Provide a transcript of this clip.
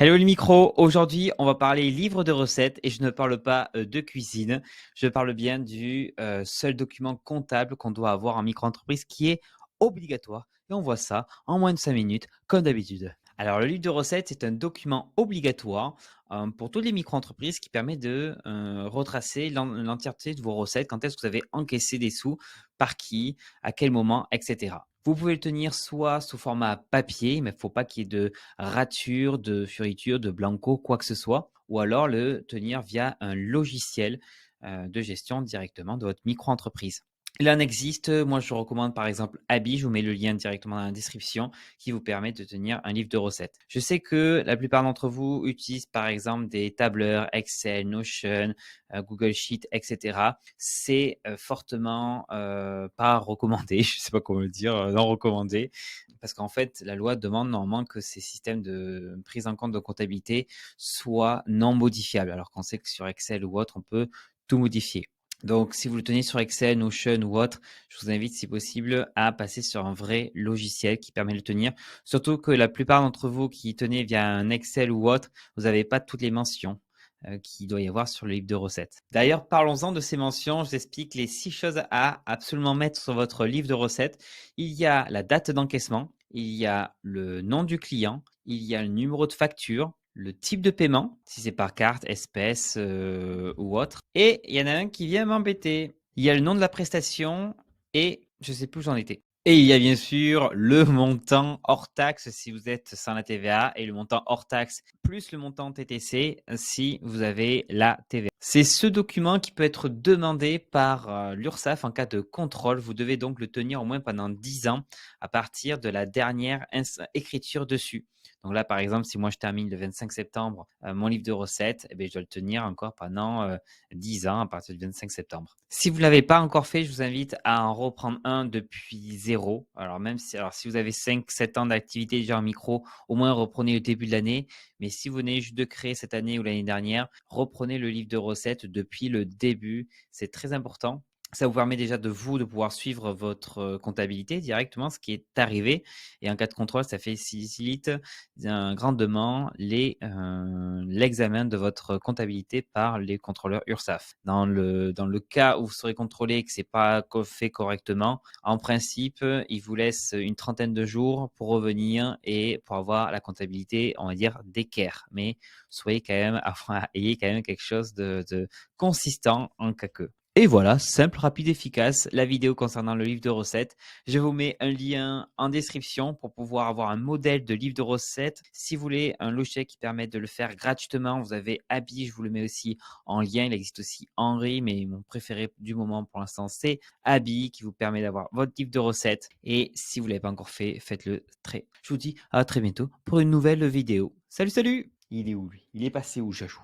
Hello le micro, aujourd'hui on va parler livre de recettes et je ne parle pas de cuisine, je parle bien du seul document comptable qu'on doit avoir en micro-entreprise qui est obligatoire et on voit ça en moins de 5 minutes comme d'habitude. Alors le livre de recettes c'est un document obligatoire pour toutes les micro-entreprises qui permet de retracer l'entièreté de vos recettes, quand est-ce que vous avez encaissé des sous, par qui, à quel moment, etc. Vous pouvez le tenir soit sous format papier, mais il ne faut pas qu'il y ait de rature, de fioriture, de blanco, quoi que ce soit, ou alors le tenir via un logiciel de gestion directement de votre micro-entreprise. Il en existe, moi je recommande par exemple Abi, je vous mets le lien directement dans la description, qui vous permet de tenir un livre de recettes. Je sais que la plupart d'entre vous utilisent par exemple des tableurs, Excel, Notion, Google Sheet, etc. C'est fortement pas recommandé, je ne sais pas comment le dire, non recommandé, parce qu'en fait la loi demande normalement que ces systèmes de prise en compte de comptabilité soient non modifiables, alors qu'on sait que sur Excel ou autre on peut tout modifier. Donc, si vous le tenez sur Excel, Notion ou autre, je vous invite, si possible, à passer sur un vrai logiciel qui permet de le tenir. Surtout que la plupart d'entre vous qui tenez via un Excel ou autre, vous n'avez pas toutes les mentions qu'il doit y avoir sur le livre de recettes. D'ailleurs, parlons-en de ces mentions. Je vous explique les 6 choses à absolument mettre sur votre livre de recettes. Il y a la date d'encaissement, il y a le nom du client, il y a le numéro de facture, le type de paiement, si c'est par carte, espèce ou autre. Et il y en a un qui vient m'embêter. Il y a le nom de la prestation et je sais plus où j'en étais. Et il y a bien sûr le montant hors taxe si vous êtes sans la TVA et le montant hors taxe plus le montant TTC si vous avez la TVA. C'est ce document qui peut être demandé par l'URSSAF en cas de contrôle. Vous devez donc le tenir au moins pendant 10 ans à partir de la dernière écriture dessus. Donc là, par exemple, si moi je termine le 25 septembre mon livre de recettes, eh bien, je dois le tenir encore pendant 10 ans à partir du 25 septembre. Si vous ne l'avez pas encore fait, je vous invite à en reprendre un depuis zéro. Alors même si vous avez 5-7 ans d'activité déjà en micro, au moins reprenez au début de l'année. Mais si vous venez juste de créer cette année ou l'année dernière, reprenez le livre de recettes depuis le début. C'est très important. Ça vous permet déjà de pouvoir suivre votre comptabilité directement, ce qui est arrivé. Et en cas de contrôle, ça facilite grandement l'examen de votre comptabilité par les contrôleurs URSSAF. Dans le cas où vous serez contrôlé et que ce n'est pas fait correctement, en principe, ils vous laissent une trentaine de jours pour revenir et pour avoir la comptabilité, on va dire, d'équerre. Mais soyez quand même, ayez quand même quelque chose de consistant en cas que. Et voilà, simple, rapide, efficace, la vidéo concernant le livre de recettes. Je vous mets un lien en description pour pouvoir avoir un modèle de livre de recettes. Si vous voulez un logiciel qui permet de le faire gratuitement, vous avez Abi, je vous le mets aussi en lien. Il existe aussi Henri, mais mon préféré du moment pour l'instant, c'est Abi qui vous permet d'avoir votre livre de recettes. Et si vous ne l'avez pas encore fait, faites-le très. Je vous dis à très bientôt pour une nouvelle vidéo. Salut, salut! Il est où lui? Il est passé où, Chachou?